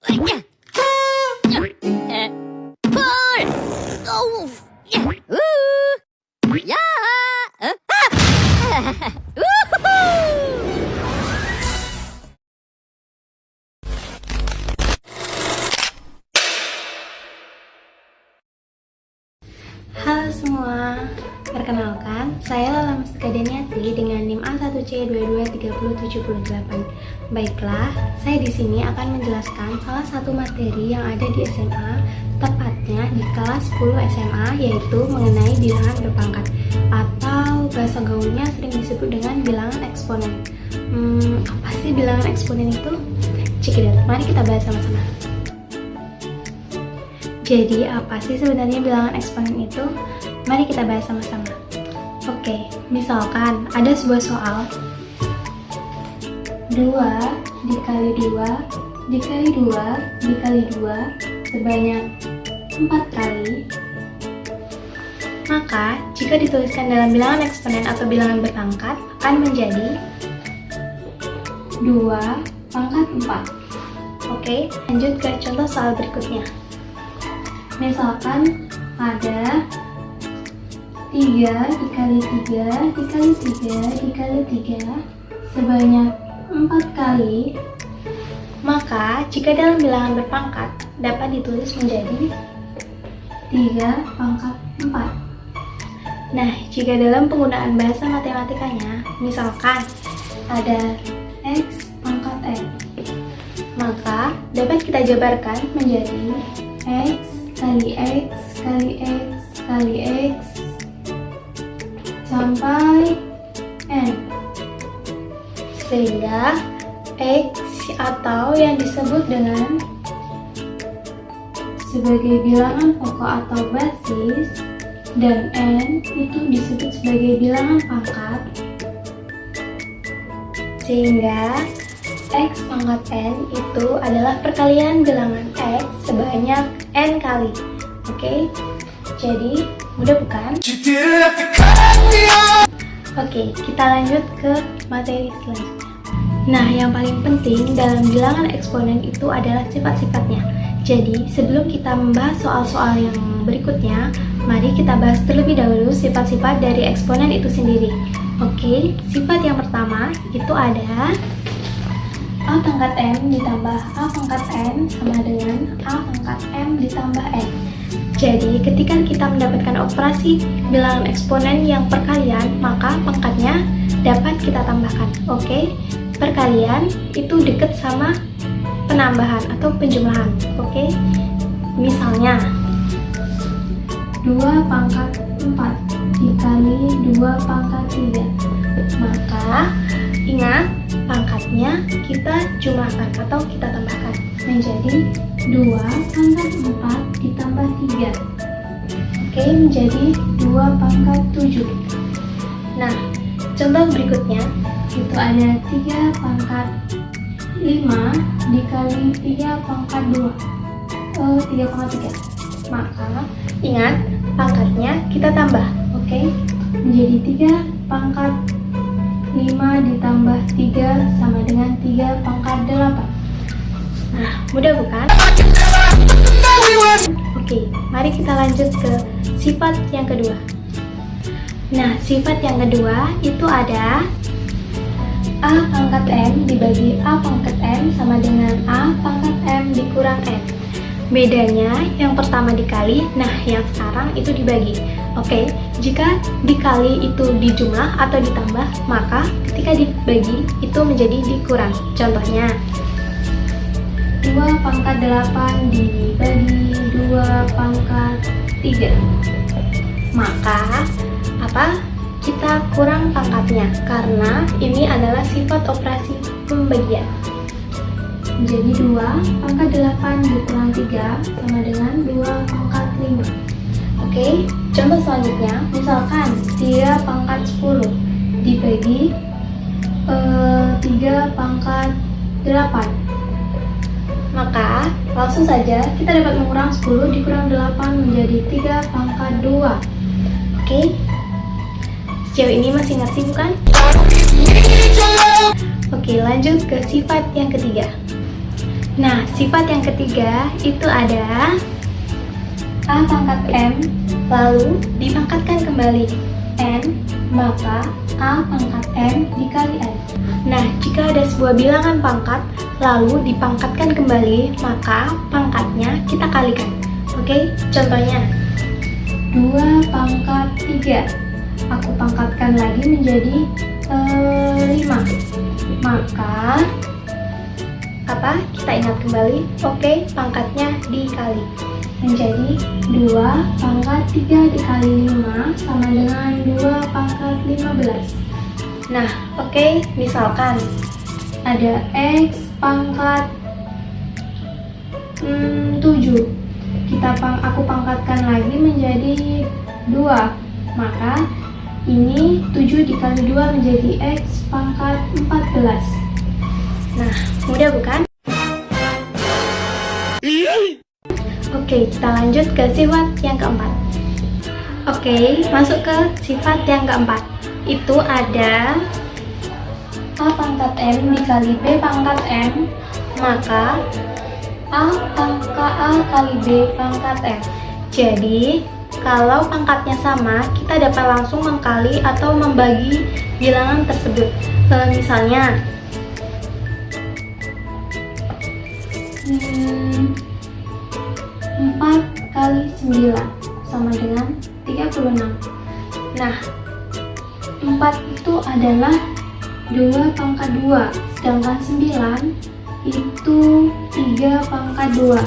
Halo semua, perkenalkan, saya Lala Mustika Daniati dengan NIM A1C223078. Baiklah, saya di sini akan menjelaskan salah satu materi yang ada di SMA, tepatnya di kelas 10 SMA, yaitu mengenai bilangan berpangkat atau bahasa gaulnya sering disebut dengan bilangan eksponen. Apa sih bilangan eksponen itu? Cekidot, mari kita bahas sama-sama. Jadi apa sih sebenarnya bilangan eksponen itu? Mari kita bahas sama-sama. Oke, misalkan ada sebuah soal 2 dikali 2 dikali 2 dikali 2 sebanyak 4 kali. Maka jika dituliskan dalam bilangan eksponen atau bilangan berpangkat akan menjadi 2 pangkat 4. Oke, lanjut ke contoh soal berikutnya. Misalkan ada 3 dikali 3 dikali 3 dikali 3 sebanyak 4 kali. Maka jika dalam bilangan berpangkat dapat ditulis menjadi 3 pangkat 4. Nah, jika dalam penggunaan bahasa matematikanya, misalkan ada X pangkat N, maka dapat kita jabarkan menjadi X kali X kali X kali X sampai N, sehingga X atau yang disebut dengan sebagai bilangan pokok atau basis dan N itu disebut sebagai bilangan pangkat, sehingga X pangkat N itu adalah perkalian bilangan X sebanyak N kali. Oke, jadi mudah bukan? Oke, kita lanjut ke materi selanjutnya. Nah, yang paling penting dalam bilangan eksponen itu adalah sifat-sifatnya. Jadi, sebelum kita membahas soal-soal yang berikutnya, mari kita bahas terlebih dahulu sifat-sifat dari eksponen itu sendiri. Oke, sifat yang pertama itu ada A pangkat M ditambah A pangkat N sama dengan A pangkat M ditambah N. Jadi ketika kita mendapatkan operasi bilangan eksponen yang perkalian, maka pangkatnya dapat kita tambahkan. Oke, perkalian itu dekat sama penambahan atau penjumlahan. Oke, misalnya 2 pangkat 4 dikali 2 pangkat 3, maka ingat, pangkatnya kita jumlahkan atau kita tambahkan menjadi 2 pangkat 4 ditambah 3. Oke, menjadi 2 pangkat 7. Nah, contoh berikutnya itu ada 3 pangkat 5 dikali 3 pangkat 2, 3 pangkat 3. Maka ingat, pangkatnya kita tambah. Oke, menjadi 3 pangkat 5 ditambah 3 sama dengan 3 pangkat 8. Nah, mudah bukan? Oke, mari kita lanjut ke sifat yang kedua. Nah, sifat yang kedua itu ada A pangkat M dibagi A pangkat M sama dengan A pangkat M dikurang N. Bedanya yang pertama dikali, nah yang sekarang itu dibagi. Oke, jika dikali itu dijumlah atau ditambah, maka ketika dibagi itu menjadi dikurang. Contohnya 2 pangkat 8 dibagi 2 pangkat 3. Maka kita kurang pangkatnya karena ini adalah sifat operasi pembagian. Jadi 2 pangkat 8 dikurang 3 sama dengan 2 pangkat 5. Oke, contoh selanjutnya, misalkan 3 pangkat 10 dibagi 3 pangkat 8. Maka langsung saja kita dapat mengurang 10 dikurang 8 menjadi 3 pangkat 2. Oke, sejauh ini masih ngerti bukan? Oke, lanjut ke sifat yang ketiga. Nah, sifat yang ketiga itu ada A pangkat M, lalu dipangkatkan kembali N, maka A pangkat M dikali N. Nah, jika ada sebuah bilangan pangkat, lalu dipangkatkan kembali, maka pangkatnya kita kalikan. Oke, contohnya 2 pangkat 3. Aku pangkatkan lagi menjadi 5. Maka apa? Kita ingat kembali. Oke, pangkatnya dikali. Menjadi 2 pangkat 3 dikali 5 sama dengan 2 pangkat 15. Nah, oke, misalkan ada X pangkat 7. Aku pangkatkan lagi menjadi 2. Maka ini 7 dikali 2 menjadi X pangkat 14. Nah, mudah bukan? Oke, kita lanjut ke sifat yang keempat. Oke, masuk ke sifat yang keempat. Itu ada A pangkat M dikali B pangkat M, maka A kali B pangkat M. Jadi, kalau pangkatnya sama, kita dapat langsung mengkali atau membagi bilangan tersebut. Misalnya, 4 kali 9 sama dengan 36. Nah, 4 itu adalah 2 pangkat 2, sedangkan 9 itu 3 pangkat 2.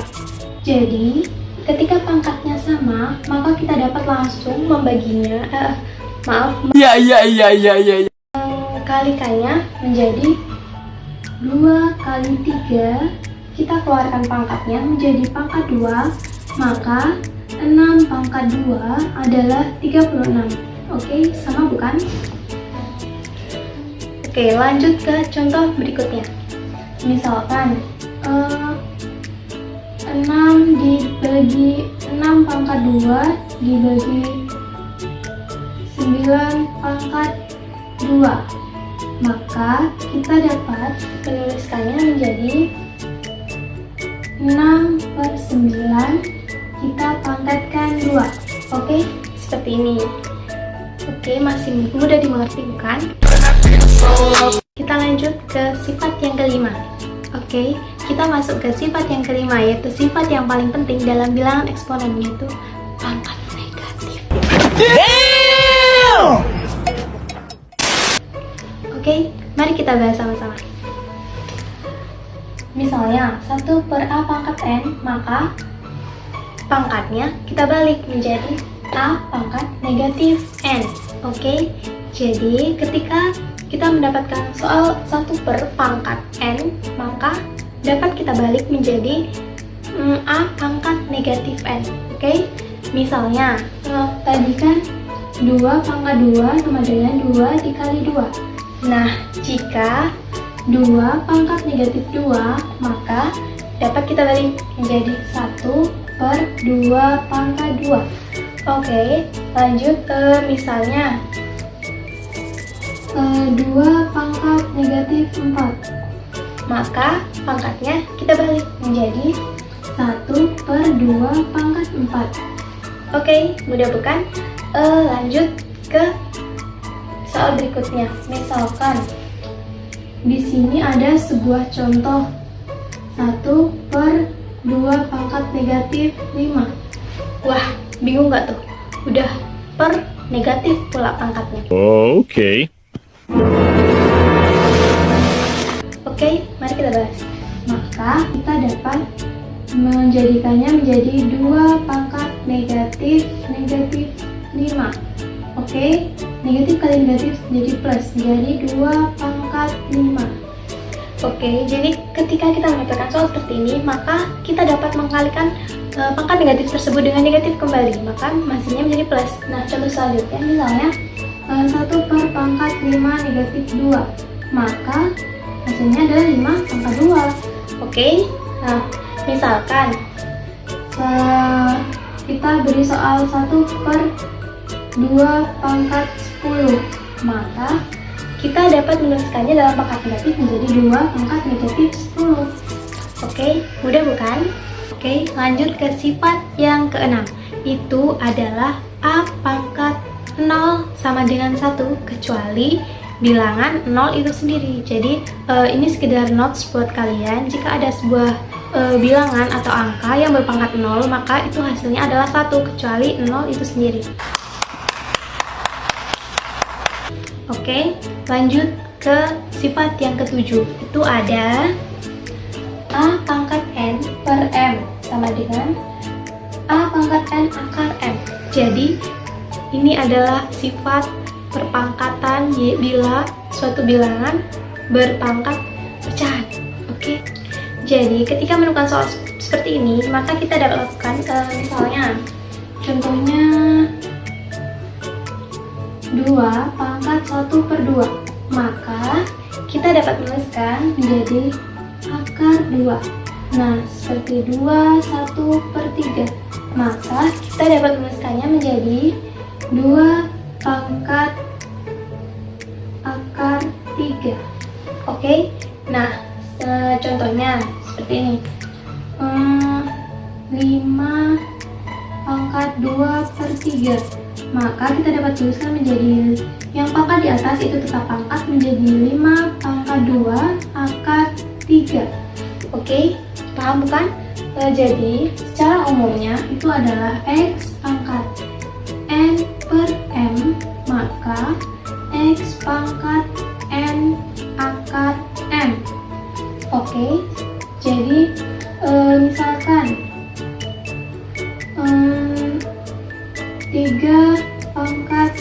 Jadi, ketika pangkatnya sama, maka kita dapat langsung membaginya, kalikannya menjadi 2 kali 3. Kita keluarkan pangkatnya menjadi pangkat 2, maka 6 pangkat 2 adalah 36. Oke, sama bukan? Oke, lanjut ke contoh berikutnya. Misalkan 6 dibagi 6 pangkat 2 dibagi 9 pangkat 2. Maka kita dapat menuliskannya menjadi 6 per 9 kita pangkatkan 2. Oke, seperti ini. Oke, masih mudah dimengerti bukan? Kita lanjut ke sifat yang kelima. Oke, kita masuk ke sifat yang kelima, yaitu sifat yang paling penting dalam bilangan eksponen, yaitu pangkat negatif. Oke, mari kita bahas sama-sama. Misalnya 1 per A pangkat N, maka pangkatnya kita balik menjadi A pangkat negatif N. Oke, jadi ketika kita mendapatkan soal 1 per pangkat N, maka dapat kita balik menjadi A pangkat negatif N. Oke, misalnya tadi kan 2 pangkat 2 sama dengan 2 dikali 2. Nah, jika 2 pangkat negatif 2, maka dapat kita balik menjadi 1 per 2 pangkat 2. Oke, lanjut misalnya 2 pangkat negatif 4. Maka pangkatnya kita balik menjadi 1 per 2 pangkat 4. Oke, mudah bukan? Lanjut ke soal berikutnya. Misalkan di sini ada sebuah contoh 1 per 2 pangkat negatif 5. Wah, bingung nggak tuh? Udah per negatif pula pangkatnya. Oke. Oke, mari kita bahas. Maka kita dapat menjadikannya menjadi 2 pangkat negatif 5. Oke, negatif kali negatif jadi plus, jadi 2 pangkat 5. Oke, jadi ketika kita mendapatkan soal seperti ini, maka kita dapat mengkalikan pangkat negatif tersebut dengan negatif kembali, maka hasilnya menjadi plus. Nah, contoh selanjutnya misalnya 1 per pangkat 5 negatif 2, maka hasilnya adalah 5 pangkat 2. Oke, nah misalkan kita beri soal 1 per 2 pangkat 10, maka kita dapat menuliskannya dalam pangkat negatif menjadi 2 pangkat negatif 10. Oke, mudah bukan? Oke, lanjut ke sifat yang keenam. Itu adalah A pangkat 0 sama dengan 1 kecuali bilangan 0 itu sendiri. Jadi ini sekedar notes buat kalian. Jika ada sebuah bilangan atau angka yang berpangkat 0, maka itu hasilnya adalah 1 kecuali 0 itu sendiri. Oke, lanjut ke sifat yang ketujuh. Itu ada A pangkat N per M sama dengan A pangkat N akar M. Jadi ini adalah sifat perpangkatan bila suatu bilangan berpangkat pecahan. Oke. Jadi ketika menemukan soal seperti ini, maka kita dapat lakukan misalnya contohnya 2 pangkat 1 per 2. Maka kita dapat menuliskan menjadi akar 2. Nah, seperti 2 1 per 3. Maka kita dapat menuliskannya menjadi 2 pangkat akar 3. Oke. Nah, contohnya seperti ini. 5 pangkat 2 per 3. Maka kita dapat tuliskan menjadi yang pangkat di atas itu tetap pangkat menjadi 5 pangkat 2 akar 3. Oke, paham bukan? Jadi secara umumnya itu adalah X pangkat N per M, maka X pangkat N akar M. Oke, jadi misalkan 3 pangkat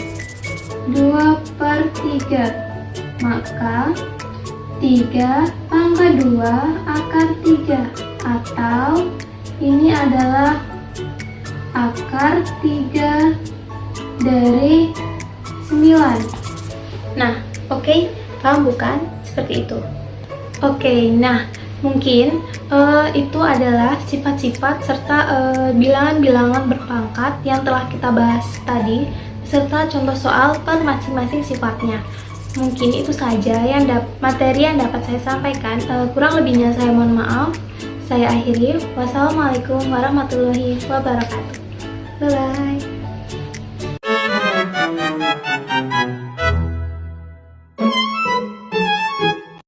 2 per 3, maka 3 pangkat 2 akar 3, atau ini adalah akar 3 dari 9. Nah, oke, paham bukan? Seperti itu. Oke, nah mungkin itu adalah sifat-sifat serta bilangan-bilangan berpangkat yang telah kita bahas tadi, serta contoh soal per masing-masing sifatnya. Mungkin itu saja yang materi yang dapat saya sampaikan. Kurang lebihnya saya mohon maaf. Saya akhiri. Wassalamualaikum warahmatullahi wabarakatuh. Bye-bye.